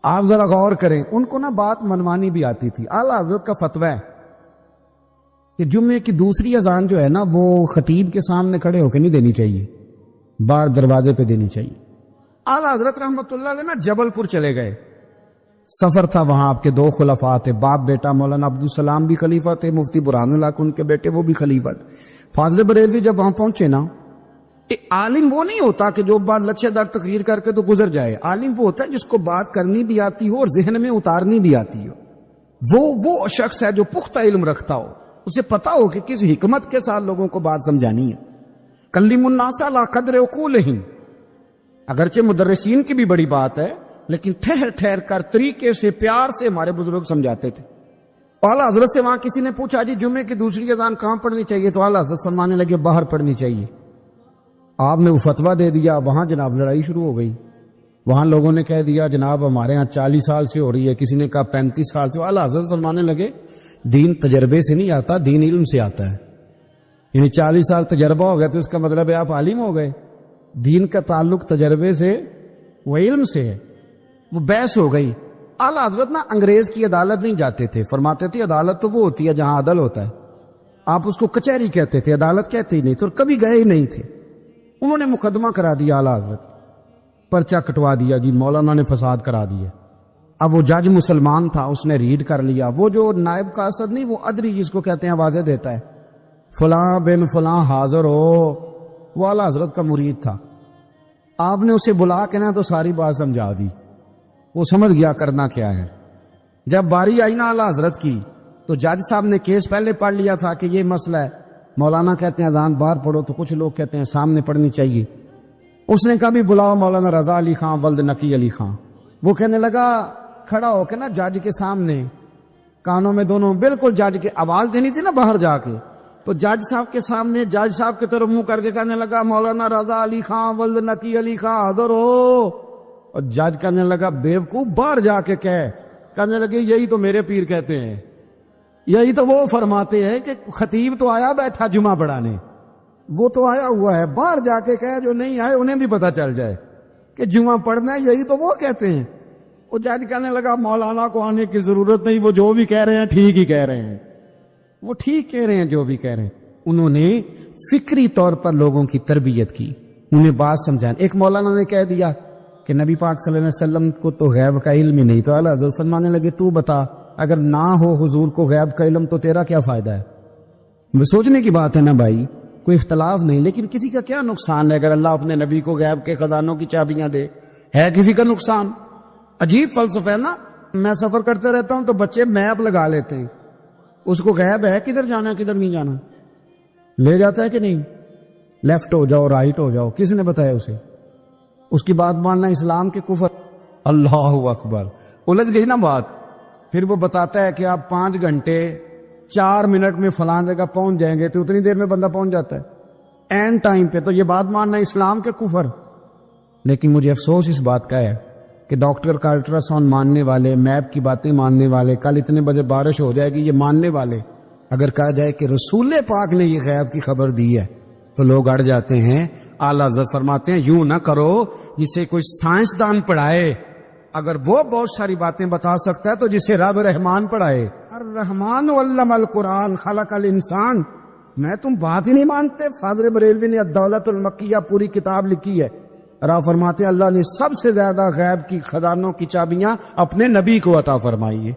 آپ ذرا غور کریں، ان کو نا بات منوانی بھی آتی تھی۔ اعلیٰ حضرت کا فتویٰ ہے کہ جمعے کی دوسری اذان جو ہے نا وہ خطیب کے سامنے کھڑے ہو کے نہیں دینی چاہیے، باہر دروازے پہ دینی چاہیے۔ اعلیٰ حضرت رحمۃ اللہ علیہ نا جبل پور چلے گئے، سفر تھا، وہاں آپ کے دو خلفاء تھے، باپ بیٹا، مولانا عبدالسلام بھی خلیفہ تھے، مفتی برہان اللہ ان کے بیٹے وہ بھی خلیفہ تھے۔ فاضل بریلوی جب وہاں پہنچے نا، عالم وہ نہیں ہوتا کہ جو بات لچھے دار تقریر کر کے تو گزر جائے، عالم وہ ہوتا ہے جس کو بات کرنی بھی آتی ہو اور ذہن میں اتارنی بھی آتی ہو۔ وہ شخص ہے جو پختہ علم رکھتا ہو، اسے پتا ہو کہ کس حکمت کے ساتھ لوگوں کو بات سمجھانی ہے۔ کلم الناس علی قدر عقولہم، اگرچہ مدرسین کی بھی بڑی بات ہے، لیکن ٹھہر ٹھہر کر طریقے سے پیار سے ہمارے بزرگ سمجھاتے تھے۔ اعلیٰ حضرت سے وہاں کسی نے پوچھا جی جمعے کی دوسری اذان کہاں پڑھنی چاہیے، تو اعلیٰ حضرت فرمانے لگے باہر پڑھنی چاہیے۔ آپ نے وہ فتویٰ دے دیا، وہاں جناب لڑائی شروع ہو گئی۔ وہاں لوگوں نے کہہ دیا جناب ہمارے ہاں 40 سال سے ہو رہی ہے، کسی نے کہا 35 سال سے۔ اعلیٰ حضرت فرمانے لگے دین تجربے سے نہیں آتا، دین علم سے آتا ہے۔ یعنی 40 سال تجربہ ہو گیا تو اس کا مطلب ہے آپ عالم ہو گئے۔ دین کا تعلق تجربے سے و علم سے ہے۔ وہ بحث ہو گئی۔ اعلیٰ حضرت نا انگریز کی عدالت نہیں جاتے تھے، فرماتے تھے عدالت تو وہ ہوتی ہے جہاں عدل ہوتا ہے، آپ اس کو کچہری کہتے تھے، عدالت کہتے ہی نہیں تھے، اور کبھی گئے ہی نہیں تھے۔ انہوں نے مقدمہ کرا دیا اعلیٰ حضرت، پرچہ کٹوا دیا جی مولانا نے فساد کرا دیا۔ اب وہ جج مسلمان تھا، اس نے ریڈ کر لیا، وہ جو نائب قاصد نہیں، وہ ادری جس کو کہتے ہیں آوازیں دیتا ہے، فلاں بن فلاں حاضر ہو، وہ اعلیٰ حضرت کا مرید تھا۔ آپ نے اسے بلا کے نا تو ساری بات سمجھا دی، وہ سمجھ گیا کرنا کیا ہے۔ جب باری آئی نا اعلیٰ حضرت کی تو جج صاحب نے کیس پہلے پڑھ لیا تھا کہ یہ مسئلہ ہے، مولانا کہتے ہیں اذان باہر پڑھو تو کچھ لوگ کہتے ہیں سامنے پڑھنی چاہیے۔ اس نے کہا بھی بلاؤ مولانا رضا علی خان ولد نقی علی خان۔ وہ کہنے لگا کھڑا ہو کے نا جج کے سامنے، کانوں میں دونوں بالکل جج کے آواز دینی تھی نا باہر جا کے، تو جج صاحب کے سامنے جج صاحب کی طرف منہ کر کے کہنے لگا مولانا رضا علی خان ولد نقی علی خان حاضر ہو، اور جج کہنے لگا بیوقوف باہر جا کے کہنے لگے یہی تو میرے پیر کہتے ہیں، یہی تو وہ فرماتے ہیں کہ خطیب تو آیا بیٹھا جمعہ پڑھانے، وہ تو آیا ہوا ہے، باہر جا کے کہے جو نہیں آئے انہیں بھی پتہ چل جائے کہ جمعہ پڑھنا ہے، یہی تو وہ کہتے ہیں۔ وہ جج کہنے لگا مولانا کو آنے کی ضرورت نہیں، وہ جو بھی کہہ رہے ہیں ٹھیک ہی کہہ رہے ہیں، وہ ٹھیک کہہ رہے ہیں جو بھی کہہ رہے ہیں۔ انہوں نے فکری طور پر لوگوں کی تربیت کی، انہیں بات سمجھانے۔ ایک مولانا نے کہہ دیا کہ نبی پاک صلی اللہ علیہ وسلم کو تو غیب کا علم ہی نہیں، تو اعلیٰ حضرت فرمانے لگے تو بتا اگر نہ ہو حضور کو غیب کا علم تو تیرا کیا فائدہ ہے؟ سوچنے کی بات ہے نا بھائی، کوئی اختلاف نہیں، لیکن کسی کا کیا نقصان ہے اگر اللہ اپنے نبی کو غیب کے خزانوں کی چابیاں دے؟ ہے کسی کا نقصان؟ عجیب فلسفہ ہے نا۔ میں سفر کرتے رہتا ہوں تو بچے میپ لگا لیتے ہیں، اس کو غیب ہے کدھر جانا ہے کدھر نہیں جانا، لے جاتا ہے کہ نہیں، لیفٹ ہو جاؤ رائٹ ہو جاؤ، کس نے بتایا اسے؟ اس کی بات ماننا اسلام کے کفر۔ اللہ اکبر، الجھ گئی نا بات۔ پھر وہ بتاتا ہے کہ آپ 5 گھنٹے 4 منٹ میں فلاں جگہ پہنچ جائیں گے، تو اتنی دیر میں بندہ پہنچ جاتا ہے این ٹائم پہ، تو یہ بات ماننا اسلام کے کفر۔ لیکن مجھے افسوس اس بات کا ہے کہ ڈاکٹر کا الٹرا ساؤنڈ ماننے والے، میپ کی باتیں ماننے والے، کل اتنے بجے بارش ہو جائے گی یہ ماننے والے، اگر کہا جائے کہ رسول پاک نے یہ غیب کی خبر دی ہے تو لوگ اڑ جاتے ہیں۔ اعلیٰ حضرت فرماتے ہیں یوں نہ کرو جسے کوئی سائنسدان پڑھائے، اگر وہ بہت ساری باتیں بتا سکتا ہے تو جسے رب رحمان پڑھائے۔ الرحمن علم القرآن خلق الانسان۔ میں تم بات ہی نہیں مانتے؟ فاضل بریلوی نے الدولت المکیہ پوری کتاب لکھی ہے، اور فرماتے ہیں اللہ نے سب سے زیادہ غیب کی خزانوں کی چابیاں اپنے نبی کو عطا فرمائی ہے۔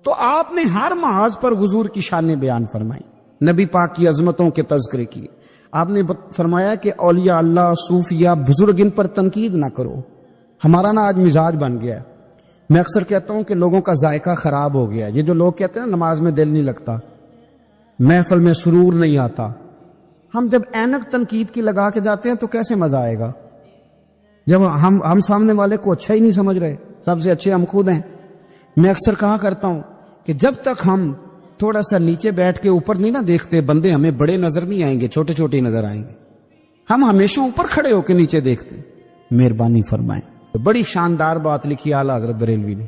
تو آپ نے ہر محاذ پر حضور کی شانیں بیان فرمائی، نبی پاک کی عظمتوں کے تذکرے کیے۔ آپ نے فرمایا کہ اولیاء اللہ، صوفیاء، بزرگ، ان پر تنقید نہ کرو۔ ہمارا نا آج مزاج بن گیا ہے، میں اکثر کہتا ہوں کہ لوگوں کا ذائقہ خراب ہو گیا ہے۔ یہ جو لوگ کہتے ہیں نا نماز میں دل نہیں لگتا، محفل میں سرور نہیں آتا، ہم جب اینک تنقید کی لگا کے جاتے ہیں تو کیسے مزہ آئے گا جب ہم سامنے والے کو اچھا ہی نہیں سمجھ رہے؟ سب سے اچھے ہم خود ہیں۔ میں اکثر کہا کرتا ہوں کہ جب تک ہم تھوڑا سا نیچے بیٹھ کے اوپر نہیں نہ دیکھتے، بندے ہمیں بڑے نظر نہیں آئیں گے، چھوٹے چھوٹے نظر آئیں گے۔ ہم ہمیشہ اوپر کھڑے ہو کے نیچے دیکھتے۔ مہربانی فرمائیں۔ بڑی شاندار بات لکھی اعلیٰ حضرت بریلوی نے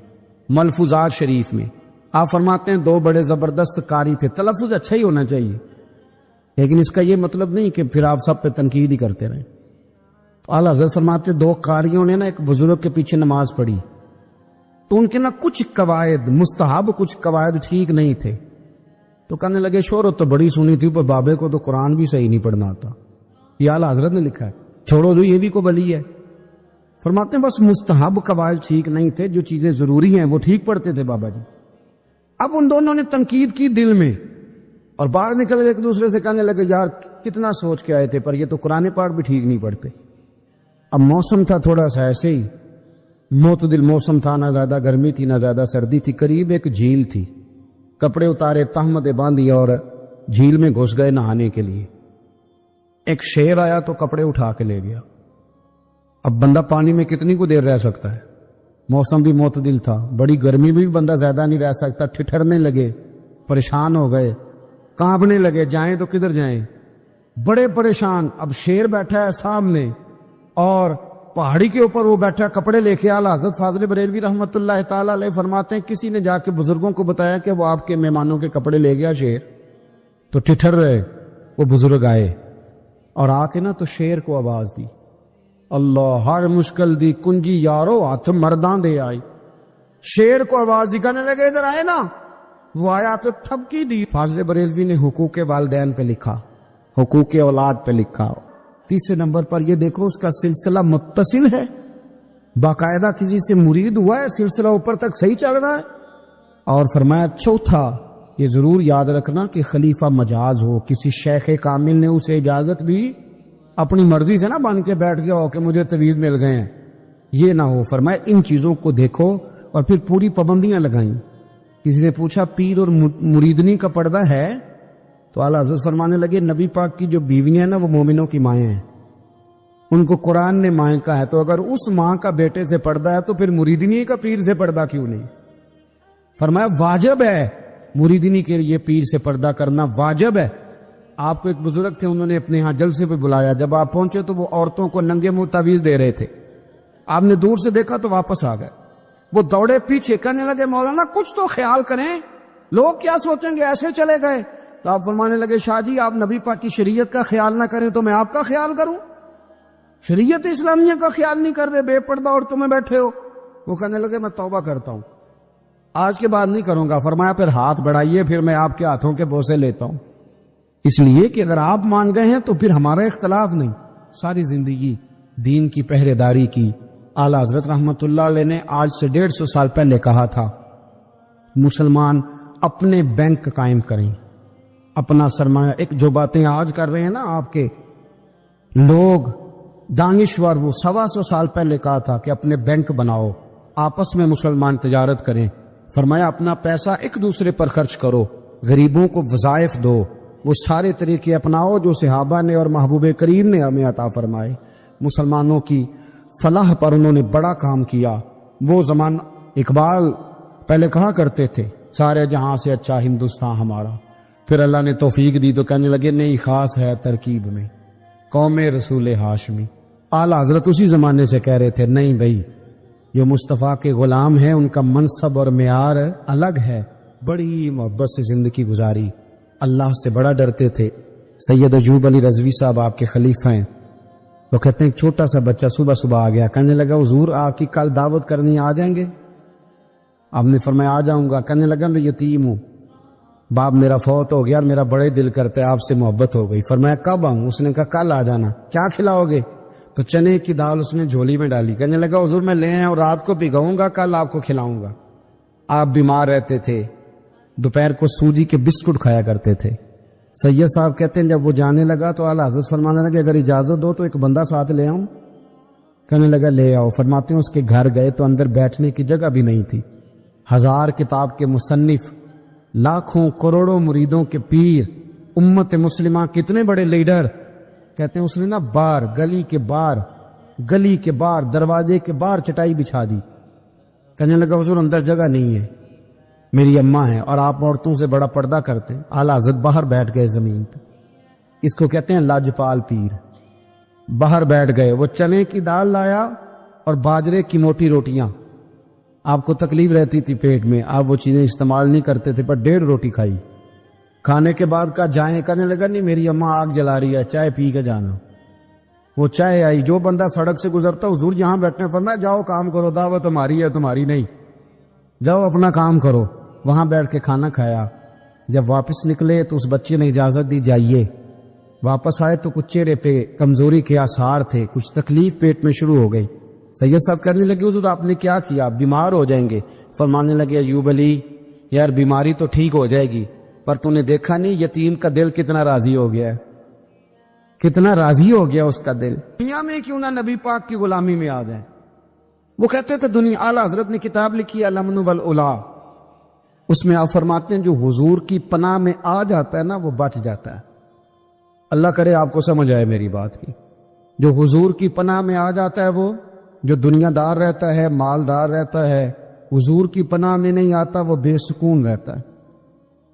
ملفوظات شریف میں۔ آپ فرماتے ہیں 2 بڑے زبردست قاری تھے، تلفظ اچھا ہی ہونا چاہیے، لیکن اس کا یہ مطلب نہیں کہ پھر آپ سب پہ تنقید ہی کرتے رہیں۔ تو اعلیٰ حضرت فرماتے 2 قاریوں نے نا ایک بزرگ کے پیچھے نماز پڑھی، تو ان کے نا کچھ قواعد مستحب کچھ قواعد ٹھیک نہیں تھے. تو کہنے لگے شہرت تو بڑی سنی تھی پر بابے کو تو قرآن بھی صحیح نہیں پڑھنا آتا. یہ اعلیٰ حضرت نے لکھا ہے, چھوڑو جو یہ بھی کو بلی ہے. فرماتے ہیں بس مستحب قواعد ٹھیک نہیں تھے, جو چیزیں ضروری ہیں وہ ٹھیک پڑھتے تھے بابا جی. اب ان دونوں نے تنقید کی دل میں اور باہر نکل ایک دوسرے سے کہنے لگے یار کتنا سوچ کے آئے تھے پر یہ تو قرآن پاک بھی ٹھیک نہیں پڑھتے. اب موسم تھا تھوڑا سا ایسے ہی معتدل موسم تھا, نہ زیادہ گرمی تھی نہ زیادہ سردی تھی. قریب ایک جھیل تھی, کپڑے اتارے تہمتیں باندھی اور جھیل میں گھس گئے نہانے کے لیے. ایک شیر آیا تو کپڑے اٹھا کے لے گیا. اب بندہ پانی میں کتنی کو دیر رہ سکتا ہے, موسم بھی معتدل تھا, بڑی گرمی میں بھی بندہ زیادہ نہیں رہ سکتا. ٹھٹھرنے لگے, پریشان ہو گئے, کانپنے لگے, جائیں تو کدھر جائیں, بڑے پریشان. اب شیر بیٹھا ہے سامنے اور پہاڑی کے اوپر وہ بیٹھا کپڑے لے کے. اعلیٰ حضرت فاضل بریلوی رحمۃ اللہ تعالی علیہ فرماتے ہیں کسی نے جا کے بزرگوں کو بتایا کہ وہ آپ کے مہمانوں کے کپڑے لے گیا شیر. تو ٹھٹھر رہے, وہ بزرگ آئے اور آ کے نا تو شیر کو آواز دی, اللہ ہر مشکل دی کنجی یارو ہاتھ مردان دے آئی. شیر کو آواز دی, کہنے لگے ادھر آئے نا. وہ آیا تو تھپکی دی. فاضل بریلوی نے حقوق والدین پہ لکھا, حقوق اولاد پہ لکھا. تیسرے نمبر پر یہ دیکھو اس کا سلسلہ متصل ہے, باقاعدہ کسی سے مرید ہوا ہے, سلسلہ اوپر تک صحیح چل رہا ہے. اور فرمایا چوتھا یہ ضرور یاد رکھنا کہ خلیفہ مجاز ہو, کسی شیخ کامل نے اسے اجازت بھی اپنی مرضی سے نہ بن کے بیٹھ گیا ہو کہ مجھے تویز مل گئے ہیں, یہ نہ ہو. فرمایا ان چیزوں کو دیکھو اور پھر پوری پابندیاں لگائیں. کسی نے پوچھا پیر اور مریدنی کا پردہ ہے, تو اعلیٰ حضرت فرمانے لگے نبی پاک کی جو بیویاں ہیں نا وہ مومنوں کی مائیں ہیں, ان کو قرآن نے مائیں کہا ہے. تو اگر اس ماں کا بیٹے سے پردہ ہے تو پھر مریدنی کا پیر سے پردہ کیوں نہیں؟ فرمایا واجب ہے مریدنی کے لیے پیر سے پردہ کرنا, واجب ہے. آپ کو ایک بزرگ تھے, انہوں نے اپنے ہاں جلسے پہ بلایا. جب آپ پہنچے تو وہ عورتوں کو ننگے منہ تعویذ دے رہے تھے. آپ نے دور سے دیکھا تو واپس آ گئے. وہ دوڑے پیچھے, کہنے لگے مولانا کچھ تو خیال کریں, لوگ کیا سوچیں گے, ایسے چلے گئے. تو آپ فرمانے لگے شاہ جی آپ نبی پاک کی شریعت کا خیال نہ کریں تو میں آپ کا خیال کروں؟ شریعت اسلامیہ کا خیال نہیں کر رہے, بے پردہ عورتوں میں بیٹھے ہو. وہ کہنے لگے میں توبہ کرتا ہوں, آج کے بعد نہیں کروں گا. فرمایا پھر ہاتھ بڑھائیے, پھر میں آپ کے ہاتھوں کے بوسے لیتا ہوں. اس لیے کہ اگر آپ مان گئے ہیں تو پھر ہمارا اختلاف نہیں. ساری زندگی دین کی پہرے داری کی. اعلیٰ حضرت رحمت اللہ علیہ نے آج سے 150 سال پہلے کہا تھا مسلمان اپنے بینک قائم کریں, اپنا سرمایہ. ایک جو باتیں آج کر رہے ہیں نا آپ کے لوگ دانشور, وہ 125 سال پہلے کہا تھا کہ اپنے بینک بناؤ, آپس میں مسلمان تجارت کریں. فرمایا اپنا پیسہ ایک دوسرے پر خرچ کرو, غریبوں کو وظائف دو, وہ سارے طریقے اپناؤ جو صحابہ نے اور محبوب کریم نے ہمیں عطا فرمائے. مسلمانوں کی فلاح پر انہوں نے بڑا کام کیا. وہ زمان اقبال پہلے کہا کرتے تھے سارے جہاں سے اچھا ہندوستان ہمارا. پھر اللہ نے توفیق دی تو کہنے لگے نہیں خاص ہے ترکیب میں قوم رسول ہاشمی. اعلیٰ حضرت اسی زمانے سے کہہ رہے تھے نہیں بھائی جو مصطفیٰ کے غلام ہیں ان کا منصب اور معیار الگ ہے. بڑی محبت سے زندگی گزاری, اللہ سے بڑا ڈرتے تھے. سید ایوب علی رضوی صاحب آپ کے خلیفہ ہیں. وہ کہتے ہیں ایک چھوٹا سا بچہ صبح صبح آ گیا, کہنے لگا حضور آپ کی کل دعوت کرنی آ جائیں گے؟ آپ نے فرمایا آ جاؤں گا. کہنے لگا میں یتیم ہوں, باپ میرا فوت ہو گیا اور میرا بڑے دل کرتا ہے آپ سے محبت ہو گئی. فرمایا کب آؤں؟ اس نے کہا کل آ جانا. کیا کھلاؤ گے؟ تو چنے کی دال اس نے جھولی میں ڈالی. کہنے لگا حضور میں لے آیا اور رات کو بھگاؤں گا, کل آپ کو کھلاؤں گا. آپ بیمار رہتے تھے, دوپہر کو سوجی کے بسکٹ کھایا کرتے تھے. سید صاحب کہتے ہیں جب وہ جانے لگا تو اعلیٰ حضرت فرمانے لگے اگر اجازت دو تو ایک بندہ ساتھ لے آؤں. کہنے لگا لے آؤ. فرماتے ہیں اس کے گھر گئے تو اندر بیٹھنے کی جگہ بھی نہیں تھی. 1000 کتاب کے مصنف, لاکھوں کروڑوں مریدوں کے پیر, امت مسلمہ کتنے بڑے لیڈر. کہتے ہیں اس نے نا باہر گلی کے باہر دروازے کے باہر چٹائی بچھا دی. کہنے لگا حضور اندر جگہ نہیں ہے, میری اماں ہے اور آپ عورتوں سے بڑا پردہ کرتے ہیں. اعلیٰ حضرت باہر بیٹھ گئے زمین پہ. اس کو کہتے ہیں لاجپال پیر. باہر بیٹھ گئے. وہ چنے کی دال لایا اور باجرے کی موٹی روٹیاں. آپ کو تکلیف رہتی تھی پیٹ میں, آپ وہ چیزیں استعمال نہیں کرتے تھے, پر 1.5 روٹی کھائی. کھانے کے بعد کہا جائیں؟ کہنے لگا نہیں میری اماں آگ جلا رہی ہے, چائے پی کے جانا. وہ چائے آئی. جو بندہ سڑک سے گزرتا حضور یہاں بیٹھنے فرمایا جاؤ کام کرو, دعوت ہماری ہے تمہاری نہیں. جاؤ اپنا کام کرو. وہاں بیٹھ کے کھانا کھایا. جب واپس نکلے تو اس بچے نے اجازت دی جائیے. واپس آئے تو کچھ چہرے پہ کمزوری کے آثار تھے, کچھ تکلیف پیٹ میں شروع ہو گئی. سید صاحب کہنے لگے حضور آپ نے کیا کیا, آپ بیمار ہو جائیں گے. فرمانے لگے ایوب علی یار بیماری تو ٹھیک ہو جائے گی, پر تو نے دیکھا نہیں یتیم کا دل کتنا راضی ہو گیا ہے, کتنا راضی ہو گیا اس کا دل. دنیا میں کیوں نہ نبی پاک کی غلامی میں آ جائیں. وہ کہتے تھے دنیا, اعلیٰ حضرت نے کتاب لکھی الامن والاولا, اس میں آپ فرماتے ہیں جو حضور کی پناہ میں آ جاتا ہے نا وہ بچ جاتا ہے. اللہ کرے آپ کو سمجھ آئے میری بات کی. جو حضور کی پناہ میں آ جاتا ہے, وہ جو دنیا دار رہتا ہے, مالدار رہتا ہے, حضور کی پناہ میں نہیں آتا وہ بے سکون رہتا ہے.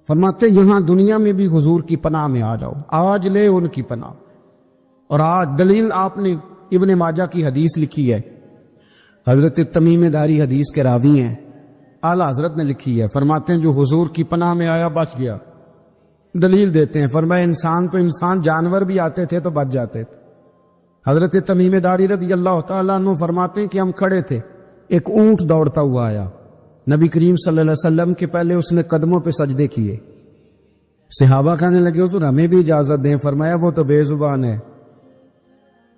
فرماتے یہاں دنیا میں بھی حضور کی پناہ میں آ جاؤ, آج لے ان کی پناہ. اور آج دلیل آپ نے ابن ماجہ کی حدیث لکھی ہے, حضرت تمیم داری حدیث کے راوی ہیں, اعلیٰ حضرت نے لکھی ہے. فرماتے ہیں جو حضور کی پناہ میں آیا بچ گیا. دلیل دیتے ہیں, فرمایا انسان تو انسان, جانور بھی آتے تھے تو بچ جاتے تھے. حضرت تمیم داری رضی اللہ تعالیٰ عنہ فرماتے ہیں کہ ہم کھڑے تھے, ایک اونٹ دوڑتا ہوا آیا. نبی کریم صلی اللہ علیہ وسلم کے پہلے اس نے قدموں پہ سجدے کیے. صحابہ کہنے لگے حضور ہمیں بھی اجازت دیں. فرمایا وہ تو بے زبان ہے,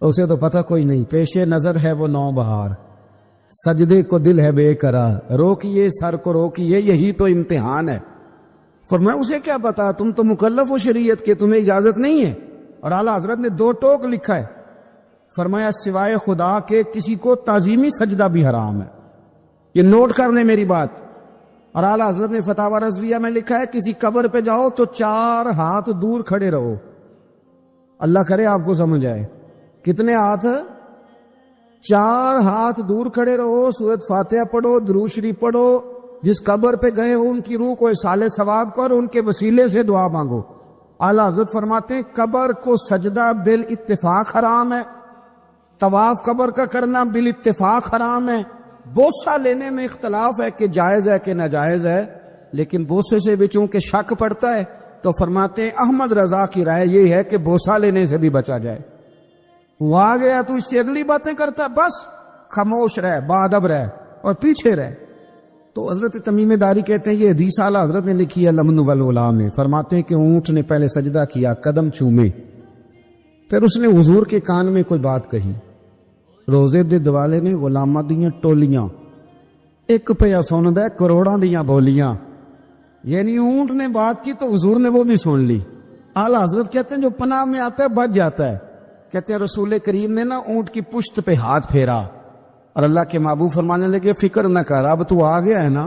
اسے تو پتہ کوئی نہیں, پیش نظر ہے وہ نو بہار, سجدے کو دل ہے بے قرار, روکیے سر کو روکیے یہی تو امتحان ہے. فرمایا اسے کیا پتا, تم تو مکلف ہو شریعت کے, تمہیں اجازت نہیں ہے. اور اعلیٰ حضرت نے 2 ٹوک لکھا ہے. فرمایا سوائے خدا کے کسی کو تعظیمی سجدہ بھی حرام ہے. یہ نوٹ کر لیں میری بات. اور اعلیٰ حضرت نے فتاوی رضویہ میں لکھا ہے کسی قبر پہ جاؤ تو 4 ہاتھ دور کھڑے رہو. اللہ کرے آپ کو سمجھ آئے. کتنے ہاتھ؟ 4 ہاتھ دور کھڑے رہو, سورۃ فاتحہ پڑھو, درود شریف پڑھو, جس قبر پہ گئے ہو ان کی روح کو اصال ثواب کر, ان کے وسیلے سے دعا مانگو. اعلیٰ حضرت فرماتے ہیں قبر کو سجدہ بالاتفاق حرام ہے, طواف قبر کا کرنا بالاتفاق حرام ہے. بوسہ لینے میں اختلاف ہے کہ جائز ہے کہ ناجائز ہے, لیکن بوسے سے بھی چونکہ شک پڑتا ہے تو فرماتے ہیں احمد رضا کی رائے یہ ہے کہ بوسہ لینے سے بھی بچا جائے. وہ آ گیا تو اس سے اگلی باتیں کرتا, بس خاموش رہ, باادب رہ اور پیچھے رہ. تو حضرت تمیم داری کہتے ہیں یہ حدیث اعلیٰ حضرت نے لکھی ہے الامن والاولا میں. فرماتے ہیں کہ اونٹ نے پہلے سجدہ کیا, قدم چومے, پھر اس نے حضور کے کان میں کوئی بات کہی. روزے دے دوالے نے غلاماں دیاں ٹولیاں, ایک پیا سندا ہے کروڑاں دیاں بولیاں. یعنی اونٹ نے بات کی تو حضور نے وہ بھی سن لی. اعلیٰ حضرت کہتے ہیں جو پناہ میں آتا ہے بچ جاتا ہے. کہتے ہیں رسول کریم نے نا اونٹ کی پشت پہ ہاتھ پھیرا اور اللہ کے محبوب فرمانے لگے فکر نہ کر, اب تو آ گیا ہے نا,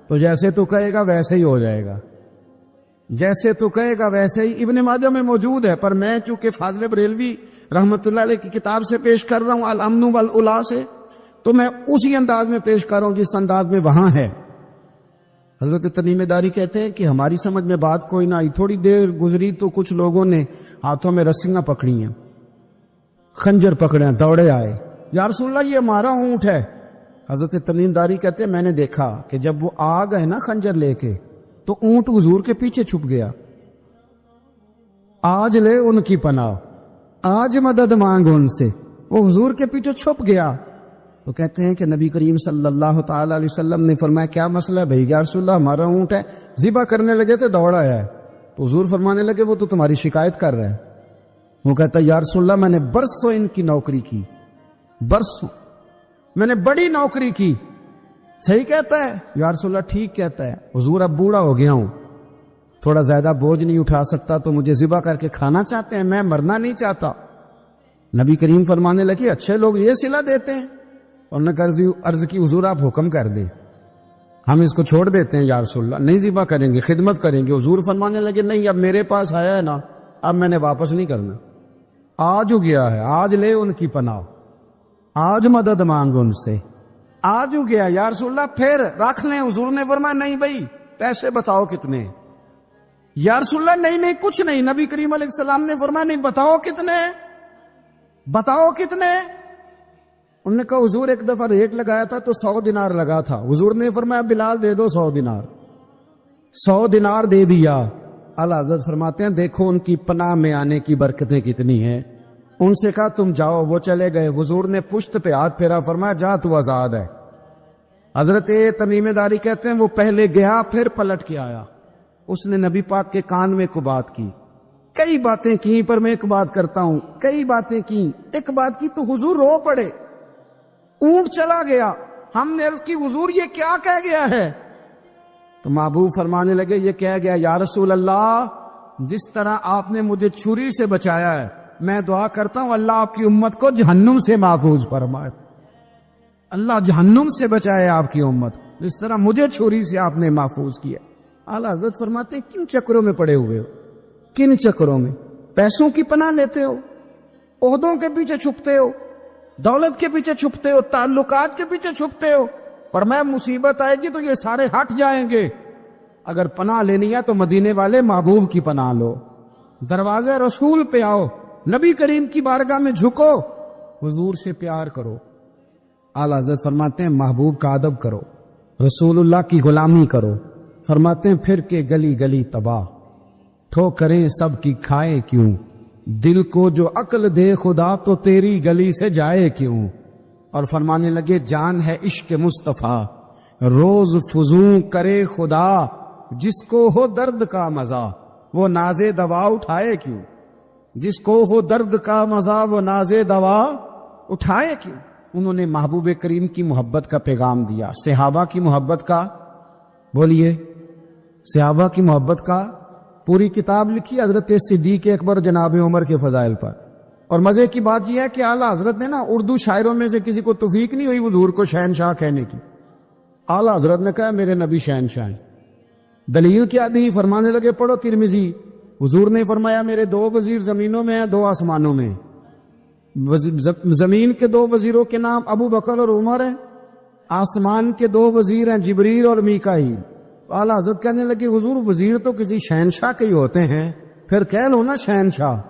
تو جیسے تو کہے گا ویسے ہی ہو جائے گا, جیسے تو کہے گا ویسے ہی. ابن ماجہ میں موجود ہے, پر میں چونکہ فاضل بریلوی رحمۃ اللہ علیہ کی کتاب سے پیش کر رہا ہوں الامن والاولا سے, تو میں اسی انداز میں پیش کر رہا ہوں جس انداز میں وہاں ہے. حضرت تمیم داری کہتے ہیں کہ ہماری سمجھ میں بات کوئی نہ آئی. تھوڑی دیر گزری تو کچھ لوگوں نے ہاتھوں میں رسیاں پکڑی ہیں, خنجر پکڑے ہیں, دوڑے آئے, یا رسول اللہ یہ ہمارا اونٹ ہے. حضرت تمیم داری کہتے ہیں میں نے دیکھا کہ جب وہ آ گئے نا خنجر لے کے تو اونٹ حضور کے پیچھے چھپ گیا. آج لے ان کی پناہ, آج مدد مانگ ان سے, وہ حضور کے پیچھے چھپ گیا. تو کہتے ہیں کہ نبی کریم صلی اللہ تعالی علیہ وسلم نے فرمایا کیا مسئلہ ہے بھائی؟ یا رسول اللہ ہمارا اونٹ ہے. ذبح کرنے لگے تھے دوڑا ہے. تو حضور فرمانے لگے وہ تو تمہاری شکایت کر رہا ہے. وہ کہتا ہے یا رسول اللہ میں نے برسوں ان کی نوکری کی, برسوں میں نے بڑی نوکری کی. صحیح کہتا ہے یا رسول اللہ؟ ٹھیک کہتا ہے. حضور اب بوڑھا ہو گیا ہوں, تھوڑا زیادہ بوجھ نہیں اٹھا سکتا, تو مجھے ذبح کر کے کھانا چاہتے ہیں, میں مرنا نہیں چاہتا. نبی کریم فرمانے لگے اچھے لوگ یہ صلہ دیتے ہیں. انہوں نے عرض کی حضور آپ حکم کر دیں, ہم اس کو چھوڑ دیتے ہیں یا رسول اللہ, نہیں ذبح کریں گے, خدمت کریں گے. حضور فرمانے لگے نہیں, اب میرے پاس آیا ہے نا, اب میں نے واپس نہیں کرنا. آج ہو گیا ہے, آج لے ان کی پناہ, آج مدد مانگ ان سے, آج ہو گیا یا رسول اللہ پھر رکھ لیں. حضور نے فرمایا نہیں بھائی پیسے بتاؤ کتنے. یا رسول اللہ نہیں کچھ نہیں. نبی کریم علیہ السلام نے فرمایا نہیں, بتاؤ کتنے, بتاؤ کتنے. انہوں نے کہا حضور ایک دفعہ ریٹ لگایا تھا تو 100 دینار لگا تھا. حضور نے فرمایا بلال دے دو 100 دینار. 100 دینار دے دیا. اعلیٰ حضرت فرماتے ہیں دیکھو ان کی پناہ میں آنے کی برکتیں کتنی ہیں. ان سے کہا تم جاؤ, وہ چلے گئے. حضور نے پشت پہ ہاتھ پھیرا, فرمایا جا تو آزاد ہے. حضرت تمیم داری کہتے ہیں وہ پہلے گیا پھر پلٹ کے آیا، اس نے نبی پاک کے کان میں کو بات کی، کئی باتیں کی، پر میں ایک بات کرتا ہوں، کئی باتیں کی، ایک بات کی تو حضور رو پڑے، اونٹ چلا گیا، ہم نے عرض کی حضور یہ کیا کہہ گیا ہے؟ تو محبوب فرمانے لگے یہ کہہ گیا یا رسول اللہ جس طرح آپ نے مجھے چھری سے بچایا ہے، میں دعا کرتا ہوں اللہ آپ کی امت کو جہنم سے محفوظ فرمائے، اللہ جہنم سے بچائے آپ کی امت، جس طرح مجھے چھری سے آپ نے محفوظ کیا۔ اعلیٰ حضرت فرماتے ہیں کن چکروں میں پڑے ہوئے ہو، کن چکروں میں؟ پیسوں کی پناہ لیتے ہو، عہدوں کے پیچھے چھپتے ہو، دولت کے پیچھے چھپتے ہو، تعلقات کے پیچھے چھپتے ہو، پر میں مصیبت آئے گی تو یہ سارے ہٹ جائیں گے۔ اگر پناہ لینی ہے تو مدینے والے محبوب کی پناہ لو، دروازے رسول پہ آؤ، نبی کریم کی بارگاہ میں جھکو، حضور سے پیار کرو۔ اعلیٰ حضرت فرماتے ہیں محبوب کا ادب کرو، رسول اللہ کی غلامی کرو۔ فرماتے ہیں پھر کے گلی گلی تباہ، ٹھوکریں سب کی کھائے کیوں، دل کو جو عقل دے خدا تو تیری گلی سے جائے کیوں۔ اور فرمانے لگے جان ہے عشق مصطفیٰ، روز فزوں کرے خدا، جس کو ہو درد کا مزہ وہ ناز دوا اٹھائے کیوں، جس کو ہو درد کا مزہ وہ ناز دوا اٹھائے کیوں۔ انہوں نے محبوب کریم کی محبت کا پیغام دیا، صحابہ کی محبت کا، بولیے صحابہ کی محبت کا پوری کتاب لکھی حضرت صدیق اکبر جناب عمر کے فضائل پر۔ اور مزے کی بات یہ ہے کہ اعلیٰ حضرت نے نا اردو شاعروں میں سے کسی کو توفیق نہیں ہوئی حضور کو شہنشاہ کہنے کی، اعلیٰ حضرت نے کہا میرے نبی شہنشاہ ہیں۔ دلیل کیا دی؟ فرمانے لگے پڑھو ترمذی، حضور نے فرمایا میرے 2 وزیر زمینوں میں ہیں 2 آسمانوں میں، زمین کے 2 وزیروں کے نام ابو بکر اور عمر ہیں، آسمان کے 2 وزیر ہیں جبریل اور میکائیل۔ اعلیٰ حضرت کہنے لگے حضور وزیر تو کسی شہنشاہ کے ہی ہوتے ہیں، پھر کہہ لو نا شہنشاہ۔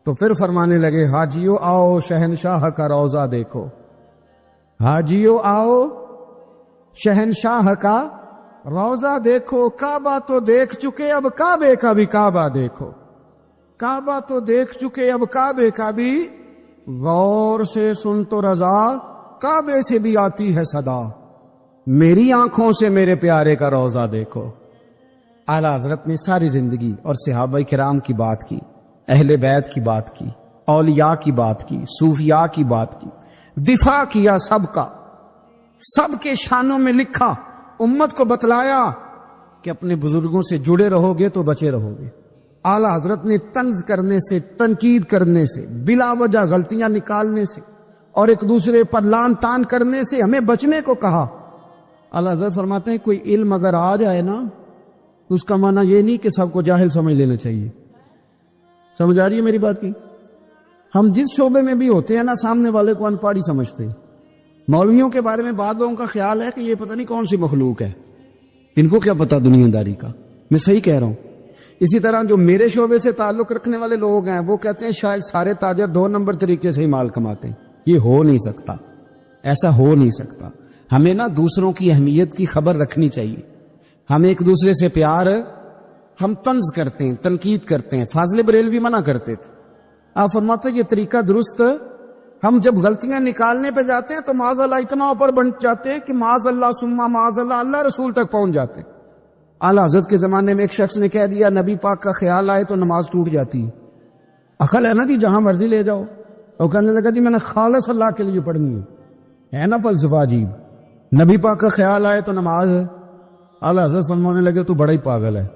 تو پھر فرمانے لگے حاجیو آؤ شہنشاہ کا روضہ دیکھو، حاجیو آؤ شہنشاہ کا روضہ دیکھو، کعبہ تو دیکھ چکے اب کعبے کا بھی کعبہ دیکھو، کعبہ تو دیکھ چکے اب کعبے کا بھی، غور سے سن تو رضا کعبے سے بھی آتی ہے صدا، میری آنکھوں سے میرے پیارے کا روضہ دیکھو۔ اعلیٰ حضرت نے ساری زندگی اور صحابہ کرام کی بات کی، اہل بیت کی بات کی، اولیاء کی بات کی، صوفیاء کی بات کی، دفاع کیا سب کا، سب کے شانوں میں لکھا، امت کو بتلایا کہ اپنے بزرگوں سے جڑے رہو گے تو بچے رہو گے۔ اعلیٰ حضرت نے طنز کرنے سے، تنقید کرنے سے، بلا وجہ غلطیاں نکالنے سے اور ایک دوسرے پر لان تان کرنے سے ہمیں بچنے کو کہا۔ اعلیٰ حضرت فرماتے ہیں کوئی علم اگر آ جائے نا تو اس کا معنی یہ نہیں کہ سب کو جاہل سمجھ لینا چاہیے۔ سمجھ آ رہی ہے میری بات کی؟ ہم جس شعبے میں بھی ہوتے ہیں نا سامنے والے کو ان پڑھ ہی سمجھتے ہیں۔ مولویوں کے بارے میں بعض لوگوں کا خیال ہے کہ یہ پتہ نہیں کون سی مخلوق ہے، ان کو کیا پتہ دنیا داری کا۔ میں صحیح کہہ رہا ہوں۔ اسی طرح جو میرے شعبے سے تعلق رکھنے والے لوگ ہیں وہ کہتے ہیں شاید سارے تاجر 2 نمبر طریقے سے ہی مال کماتے ہیں۔ یہ ہو نہیں سکتا، ایسا ہو نہیں سکتا۔ ہمیں نا دوسروں کی اہمیت کی خبر رکھنی چاہیے، ہم ایک دوسرے سے پیار، ہم طنز کرتے ہیں، تنقید کرتے ہیں۔ فاضل بریلوی منع کرتے تھے، آپ فرماتے یہ طریقہ درست، ہم جب غلطیاں نکالنے پہ جاتے ہیں تو معاذ اللہ اتنا اوپر بن جاتے ہیں کہ معاذ اللہ ثم معاذ اللہ اللہ رسول تک پہنچ جاتے ہیں۔ اعلیٰ حضرت کے زمانے میں ایک شخص نے کہہ دیا نبی پاک کا خیال آئے تو نماز ٹوٹ جاتی ہے۔ عقل ہے نا جی، جہاں مرضی لے جاؤ۔ اور کہنے لگا جی میں نے خالص اللہ کے لیے پڑھنی ہے نا فلسفہ عجیب، نبی پاک کا خیال آئے تو نماز ہے۔ اعلیٰ حضرت فرمانے لگے تو بڑا ہی پاگل ہے،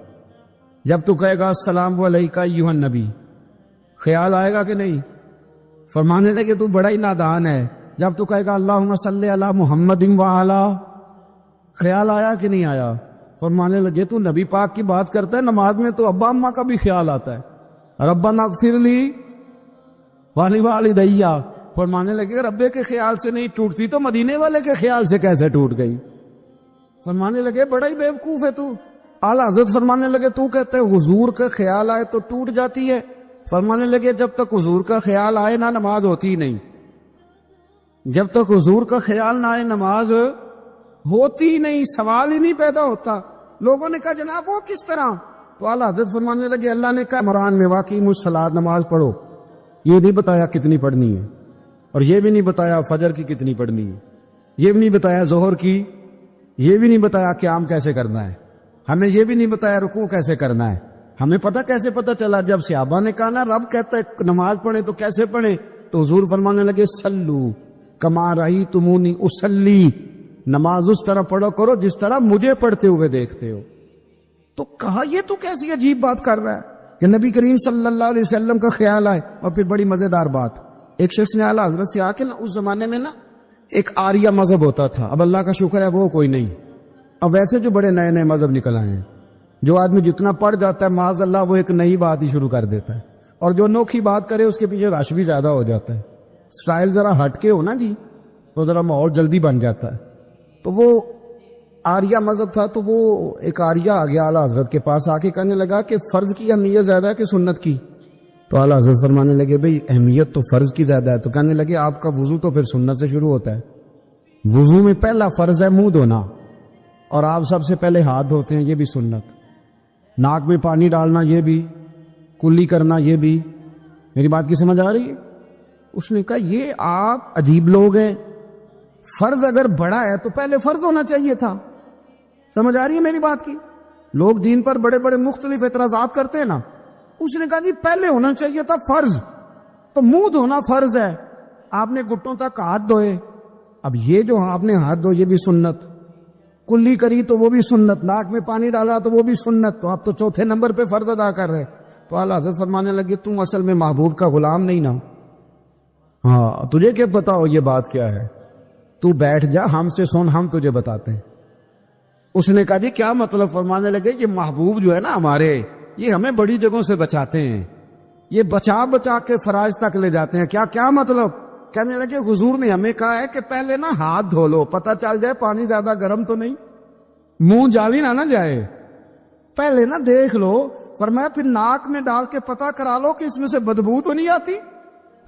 جب تو کہے گا السلام علیکہ ایھا النبی، خیال آئے گا کہ نہیں؟ فرمانے لگے تو بڑا ہی نادان ہے، جب تو کہے گا اللہم صلی علی محمد وعلی، خیال آیا کہ نہیں آیا؟ فرمانے لگے تو نبی پاک کی بات کرتا ہے، نماز میں تو ابا اماں کا بھی خیال آتا ہے، ربنا اغفر لی ولوالدیّ۔ فرمانے لگے ربے کے خیال سے نہیں ٹوٹتی تو مدینے والے کے خیال سے کیسے ٹوٹ گئی؟ فرمانے لگے بڑا ہی بیوقوف ہے تو۔ اعلیٰ حضرت فرمانے لگے تو کہتے ہیں حضور کا خیال آئے تو ٹوٹ جاتی ہے۔ فرمانے لگے جب تک حضور کا خیال آئے نہ نماز ہوتی نہیں، جب تک حضور کا خیال نہ آئے نماز ہوتی نہیں، سوال ہی نہیں پیدا ہوتا۔ لوگوں نے کہا جناب وہ کس طرح؟ تو اعلیٰ حضرت فرمانے لگے اللہ نے کہا قرآن میں واقعی الصلاۃ نماز پڑھو، یہ نہیں بتایا کتنی پڑھنی ہے، اور یہ بھی نہیں بتایا فجر کی کتنی پڑھنی ہے، یہ بھی نہیں بتایا ظہر کی یہ بھی نہیں بتایا قیام کیسے کرنا ہے، ہمیں یہ بھی نہیں بتایا رکوع کیسے کرنا ہے. ہمیں پتہ کیسے پتہ چلا؟ جب صحابہ نے کہا نا رب کہتا ہے نماز پڑھیں تو کیسے پڑھیں، تو حضور فرمانے لگے سلو کما رأیتمونی اصلی، نماز اس طرح پڑھو کرو جس طرح مجھے پڑھتے ہوئے دیکھتے ہو. تو کہا یہ تو کیسی عجیب بات کر رہا ہے کہ نبی کریم صلی اللہ علیہ وسلم کا خیال آئے. اور پھر بڑی مزیدار بات، ایک شخص نے اعلیٰ حضرت سے آ کے نا، اس زمانے میں نا ایک آریہ مذہب ہوتا تھا، اب اللہ کا شکر ہے وہ کوئی نہیں، اب ویسے جو بڑے نئے نئے مذہب نکل آئے ہیں، جو آدمی جتنا پڑھ جاتا ہے معاذ اللہ وہ ایک نئی بات ہی شروع کر دیتا ہے، اور جو انوکھی بات کرے اس کے پیچھے رش بھی زیادہ ہو جاتا ہے. سٹائل ذرا ہٹ کے ہو نا جی تو ذرا ماحول جلدی بن جاتا ہے. تو وہ آریہ مذہب تھا، تو وہ ایک آریہ آ گیا اعلیٰ حضرت کے پاس آ کے کہنے لگا کہ فرض کی اہمیت زیادہ ہے کہ سنت کی؟ تو اعلیٰ حضرت فرمانے لگے بھئی اہمیت تو فرض کی زیادہ ہے. تو کہنے لگے آپ کا وضو تو پھر سنت سے شروع ہوتا ہے، وضو میں پہلا فرض ہے منہ دھونا، اور آپ سب سے پہلے ہاتھ دھوتے ہیں، یہ بھی سنت. ناک میں پانی ڈالنا یہ بھی، کلی کرنا یہ بھی. میری بات کی سمجھ آ رہی ہے؟ اس نے کہا یہ آپ عجیب لوگ ہیں، فرض اگر بڑا ہے تو پہلے فرض ہونا چاہیے تھا. سمجھ آ رہی ہے میری بات کی؟ لوگ دین پر بڑے بڑے مختلف اعتراضات کرتے ہیں نا، اس نے کہا جی پہلے ہونا چاہیے تھا فرض. تو منہ دھونا فرض ہے، آپ نے گھٹوں تک ہاتھ دھوئے، اب یہ جو آپ نے ہاتھ دھو یہ بھی سنت، کلی کری تو وہ بھی سنت، ناک میں پانی ڈالا تو وہ بھی سنت، تو آپ تو چوتھے نمبر پہ فرض ادا کر رہے. تو اعلیٰ حضرت فرمانے لگے تم اصل میں محبوب کا غلام نہیں نا، ہاں تجھے کیا پتا ہو یہ بات کیا ہے، تو بیٹھ جا ہم سے سن، ہم تجھے بتاتے ہیں. اس نے کہا جی کیا مطلب؟ فرمانے لگے یہ محبوب جو ہے نا ہمارے، یہ ہمیں بڑی جگہوں سے بچاتے ہیں، یہ بچا بچا کے فرائض تک لے جاتے ہیں. کیا مطلب؟ کہنے لگے حضور نے ہمیں کہا ہے کہ پہلے نا ہاتھ دھو لو، پتہ چل جائے پانی زیادہ گرم تو نہیں، منہ جاوی نہ جائے، پہلے نا دیکھ لو. فرمایا پھر ناک میں ڈال کے پتہ کرا لو کہ اس میں سے بدبو تو نہیں آتی،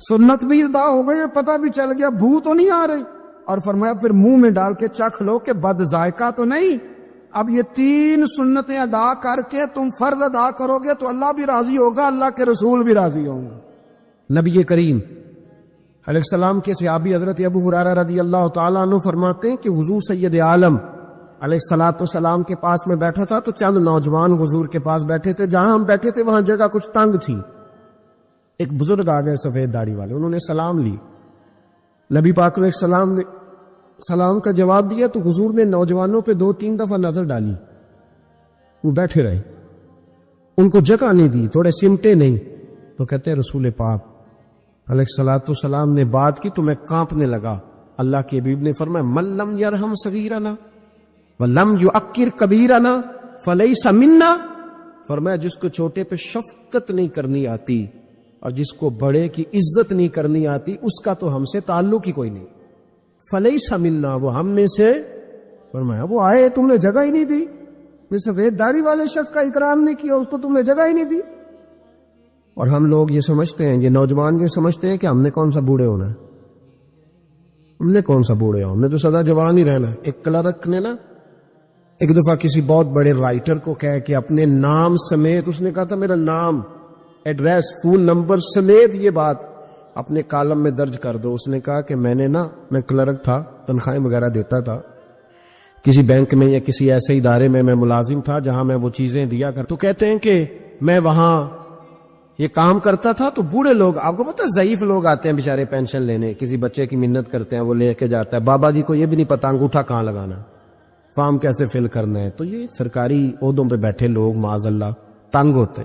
سنت بھی ادا ہو گئی، پتہ بھی چل گیا بو تو نہیں آ رہی. اور فرمایا پھر منہ میں ڈال کے چکھ لو کہ بد ذائقہ تو نہیں. اب یہ 3 سنتیں ادا کر کے تم فرض ادا کرو گے تو اللہ بھی راضی ہوگا، اللہ کے رسول بھی راضی ہوں گے. نبی کریم علیہ السلام کے صحابی حضرت ابو ہریرہ رضی اللہ تعالیٰ عنہ فرماتے ہیں کہ حضور سید عالم علیہ السلام کے پاس میں بیٹھا تھا، تو چند نوجوان حضور کے پاس بیٹھے تھے. جہاں ہم بیٹھے تھے وہاں جگہ کچھ تنگ تھی. ایک بزرگ آ گئے سفید داڑھی والے، انہوں نے سلام لی، نبی پاک علیہ السلام نے سلام کا جواب دیا تو حضور نے نوجوانوں پہ 2-3 دفعہ نظر ڈالی، وہ بیٹھے رہے، ان کو جگہ نہیں دی، تھوڑے سمٹے نہیں. تو کہتے ہیں رسول پاک علیہ السلام نے بات کی تو میں کانپنے لگا. اللہ کے حبیب نے فرمایا من لم یرحم صغیرنا ولم یعکر کبیرنا فلیس منا. فرمایا جس کو چھوٹے پہ شفقت نہیں کرنی آتی اور جس کو بڑے کی عزت نہیں کرنی آتی اس کا تو ہم سے تعلق ہی کوئی نہیں. فلیس منا، وہ ہم میں سے. فرمایا وہ آئے تم نے جگہ ہی نہیں دی، سفید داڑھی والے شخص کا اکرام نہیں کیا، اس کو تم نے جگہ ہی نہیں دی. اور ہم لوگ یہ سمجھتے ہیں، یہ نوجوان یہ سمجھتے ہیں کہ ہم نے کون سا بوڑھے ہونا ہے، ہم نے کون سا بوڑھے ہونا، ہم نے تو سدا جوان ہی رہنا. ایک کلرک نے نا ایک دفعہ کسی بہت بڑے رائٹر کو کہہ کہ اپنے نام سمیت، اس نے کہا تھا میرا نام، ایڈریس، فون نمبر سمیت یہ بات اپنے کالم میں درج کر دو. اس نے کہا کہ میں کلرک تھا، تنخواہیں وغیرہ دیتا تھا کسی بینک میں یا کسی ایسے ادارے میں ملازم تھا جہاں میں وہ چیزیں دیا کر. تو کہتے ہیں کہ میں وہاں یہ کام کرتا تھا تو بوڑھے لوگ، آپ کو پتہ ضعیف لوگ آتے ہیں بیچارے پینشن لینے، کسی بچے کی منت کرتے ہیں، وہ لے کے جاتا ہے، بابا جی کو یہ بھی نہیں پتا انگوٹھا کہاں لگانا، فارم کیسے فل کرنا ہے. تو یہ سرکاری عہدوں پہ بیٹھے لوگ معاذ اللہ تنگ ہوتے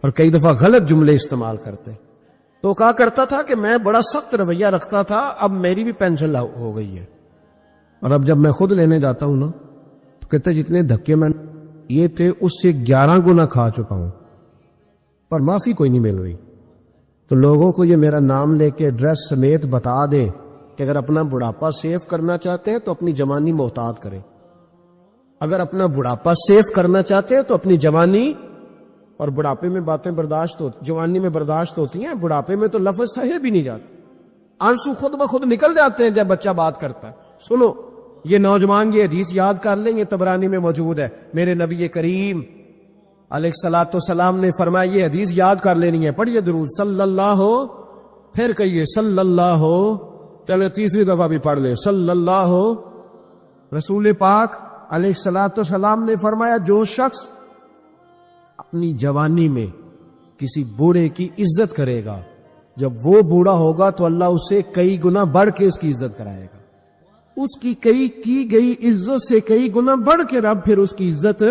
اور کئی دفعہ غلط جملے استعمال کرتے. تو کہا کرتا تھا کہ میں بڑا سخت رویہ رکھتا تھا، اب میری بھی پینشن ہو گئی ہے، اور اب جب میں خود لینے جاتا ہوں نا تو کہتے جتنے دھکے میں یہ تھے اس سے 11 گنا کھا چکا ہوں، پر معافی کوئی نہیں مل رہی. تو لوگوں کو یہ میرا نام لے کے ایڈریس سمیت بتا دیں کہ اگر اپنا بڑھاپا سیف کرنا چاہتے ہیں تو اپنی جوانی محتاط کریں. اگر اپنا بڑھاپا سیف کرنا چاہتے ہیں تو اپنی جوانی، اور بڑھاپے میں باتیں برداشت ہوتی، جوانی میں برداشت ہوتی ہیں، بڑھاپے میں تو لفظ سہے بھی نہیں جاتے، آنسو خود بخود نکل جاتے ہیں جب بچہ بات کرتا ہے. سنو یہ نوجوان یہ حدیث یاد کر لیں، یہ طبرانی میں موجود ہے. میرے نبی کریم علیہ السلام نے فرمایا یہ حدیث یاد کر لینی ہے. پڑھیے درود صلی اللہ ہو، پھر کہیے صلی اللہ ہو، چلے تیسری دفعہ بھی پڑھ لے صلی اللہ ہو. رسول پاک علیہ الصلوۃ والسلام نے فرمایا جو شخص اپنی جوانی میں کسی بوڑھے کی عزت کرے گا، جب وہ بوڑھا ہوگا تو اللہ اسے کئی گنا بڑھ کے اس کی عزت کرائے گا. اس کی کی گئی عزت سے کئی گنا بڑھ کے رب پھر اس کی عزت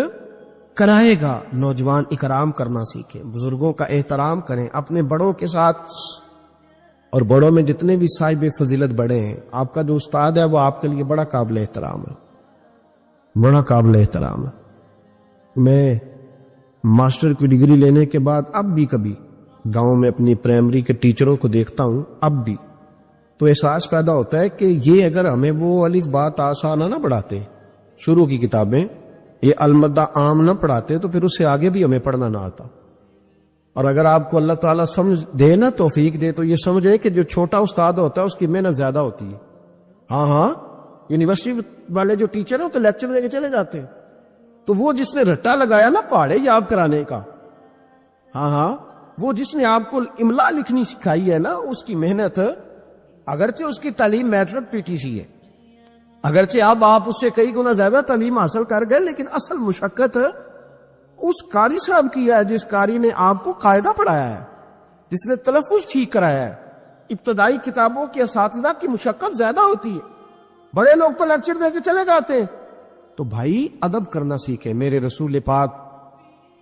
کرائے گا. نوجوان اکرام کرنا سیکھیں، بزرگوں کا احترام کریں، اپنے بڑوں کے ساتھ. اور بڑوں میں جتنے بھی صاحب فضیلت بڑے ہیں، آپ کا جو استاد ہے وہ آپ کے لیے بڑا قابل احترام ہے، بڑا قابل احترام ہے. میں ماسٹر کی ڈگری لینے کے بعد اب بھی کبھی گاؤں میں اپنی پرائمری کے ٹیچروں کو دیکھتا ہوں، اب بھی تو احساس پیدا ہوتا ہے کہ یہ اگر ہمیں وہ الف با تا سا نہ پڑھاتے، شروع کی کتابیں یہ المدہ عام نہ پڑھاتے تو پھر اس سے آگے بھی ہمیں پڑھنا نہ آتا. اور اگر آپ کو اللہ تعالیٰ سمجھ دے نا، توفیق دے، تو یہ سمجھے کہ جو چھوٹا استاد ہوتا ہے اس کی محنت زیادہ ہوتی ہے. ہاں یونیورسٹی والے جو ٹیچر ہیں تو لیکچر دے کے چلے جاتے ہیں، تو وہ جس نے رٹا لگایا نا پہاڑے یاد کرانے کا، وہ جس نے آپ کو املا لکھنی سکھائی ہے نا، اس کی محنت، اگرچہ اس کی تعلیم میٹرک PTC ہے، اگرچہ اب آپ اس سے کئی گنا زیادہ تعلیم حاصل کر گئے، لیکن اصل مشقت اس قاری صاحب کی ہے جس قاری نے آپ کو قاعدہ پڑھایا ہے، جس نے تلفظ ٹھیک کرایا ہے. ابتدائی کتابوں کے اساتذہ کی مشقت زیادہ ہوتی ہے، بڑے لوگ تو لیکچر دے کے چلے جاتے ہیں. تو بھائی ادب کرنا سیکھیں. میرے رسول پاک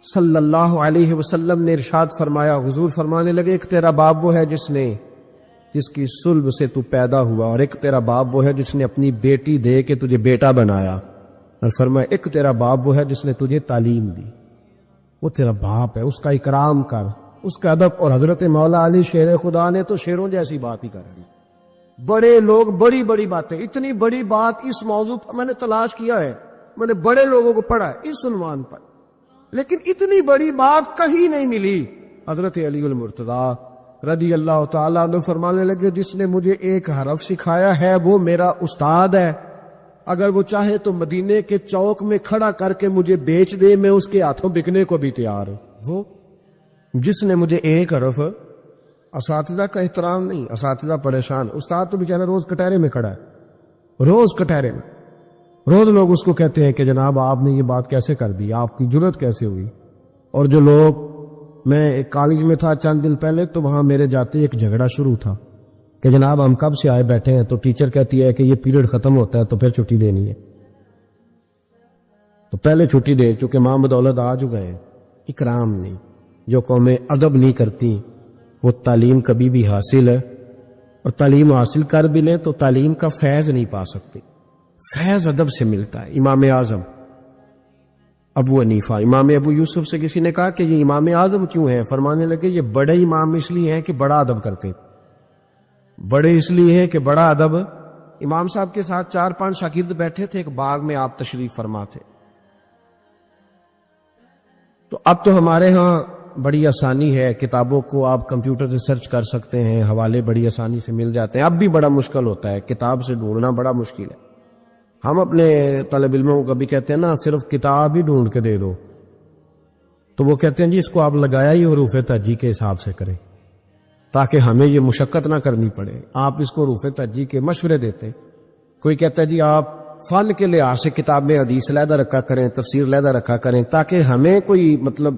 صلی اللہ علیہ وسلم نے ارشاد فرمایا، حضور فرمانے لگے، ایک تیرا باپ وہ ہے جس کی صلب سے تو پیدا ہوا، اور ایک تیرا باپ وہ ہے جس نے اپنی بیٹی دے کے تجھے بیٹا بنایا، اور فرمایا ایک تیرا باپ وہ ہے جس نے تجھے تعلیم دی. وہ تیرا باپ ہے، اس کا اکرام کر، اس کا ادب. اور حضرت مولا علی شیر خدا نے تو شیروں جیسی بات ہی کر دی. بڑے لوگ بڑی بڑی باتیں، اتنی بڑی بات اس موضوع پر میں نے تلاش کیا ہے، میں نے بڑے لوگوں کو پڑھا ہے اس عنوان پر، لیکن اتنی بڑی بات کہیں نہیں ملی. حضرت علی المرتضیٰ رضی اللہ تعالیٰ عنہ فرمانے لگے، جس نے مجھے ایک حرف سکھایا ہے وہ میرا استاد ہے، اگر وہ چاہے تو مدینے کے چوک میں کھڑا کر کے مجھے بیچ دے، میں اس کے ہاتھوں بکنے کو بھی تیار ہوں. وہ جس نے مجھے ایک حرف، اساتذہ کا احترام نہیں، اساتذہ پریشان، استاد تو بیچارہ روز کٹہرے میں کھڑا ہے، روز کٹہرے میں، روز لوگ اس کو کہتے ہیں کہ جناب آپ نے یہ بات کیسے کر دی، آپ کی جرت کیسے ہوئی. اور جو لوگ، میں ایک کالج میں تھا چند دن پہلے، تو وہاں میرے جاتے ایک جھگڑا شروع تھا کہ جناب ہم کب سے آئے بیٹھے ہیں، تو ٹیچر کہتی ہے کہ یہ پیریڈ ختم ہوتا ہے تو پھر چھٹی دینی ہے، تو پہلے چھٹی دے چونکہ ماں بدولت آ چکے ہیں. اکرام نہیں. جو قومیں ادب نہیں کرتی وہ تعلیم کبھی بھی حاصل ہے، اور تعلیم حاصل کر بھی لیں تو تعلیم کا فیض نہیں پا سکتے. فیض ادب سے ملتا ہے. امام اعظم ابو حنیفہ، امام ابو یوسف سے کسی نے کہا کہ یہ امام اعظم کیوں ہے؟ فرمانے لگے یہ بڑے امام اس لیے ہیں کہ بڑا ادب کرتے، بڑے اس لیے ہیں کہ بڑا ادب. امام صاحب کے ساتھ 4-5 شاگرد بیٹھے تھے، ایک باغ میں آپ تشریف فرما تھے. تو اب تو ہمارے ہاں بڑی آسانی ہے، کتابوں کو آپ کمپیوٹر سے سرچ کر سکتے ہیں، حوالے بڑی آسانی سے مل جاتے ہیں. اب بھی بڑا مشکل ہوتا ہے، کتاب سے ڈھونڈنا بڑا مشکل ہے. ہم اپنے طالب علموں کو کبھی کہتے ہیں نا صرف کتاب ہی ڈھونڈ کے دے دو، تو وہ کہتے ہیں جی اس کو آپ لگایا ہی حروف ترجیح کے حساب سے کریں تاکہ ہمیں یہ مشقت نہ کرنی پڑے. آپ اس کو حروف ترجیح کے مشورے دیتے. کوئی کہتا ہے جی آپ فن کے لحاظ سے کتاب میں حدیث علیحدہ رکھا کریں، تفسیر علیحدہ رکھا کریں تاکہ ہمیں کوئی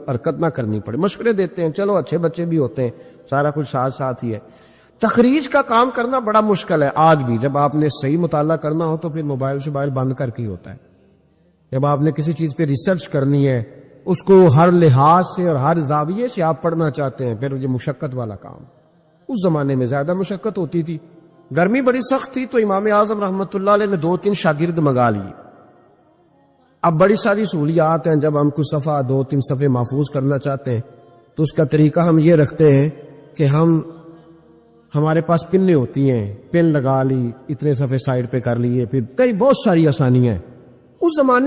حرکت نہ کرنی پڑے. مشورے دیتے ہیں، چلو اچھے بچے بھی ہوتے ہیں، سارا کچھ ساتھ ساتھ ہی ہے. تخریج کا کام کرنا بڑا مشکل ہے آج بھی. جب آپ نے صحیح مطالعہ کرنا ہو تو پھر موبائل شوبائل بند کر کے ہی ہوتا ہے. جب آپ نے کسی چیز پہ ریسرچ کرنی ہے، اس کو ہر لحاظ سے اور ہر زاویے سے آپ پڑھنا چاہتے ہیں، پھر یہ مشقت والا کام. اس زمانے میں زیادہ مشقت ہوتی تھی، گرمی بڑی سخت تھی، تو امام اعظم رحمۃ اللہ علیہ نے 2-3 شاگرد منگا لیے. اب بڑی ساری سہولیات ہیں، جب ہم کچھ صفحہ 2-3 صفحے محفوظ کرنا چاہتے ہیں تو اس کا طریقہ ہم یہ رکھتے ہیں کہ ہمارے پاس پنیں ہوتی ہیں، پن لگا لی، اتنے صفحے سائڈ پہ کر لیے، پھر کئی بہت ساری آسانیاں ہیں. اس زمانے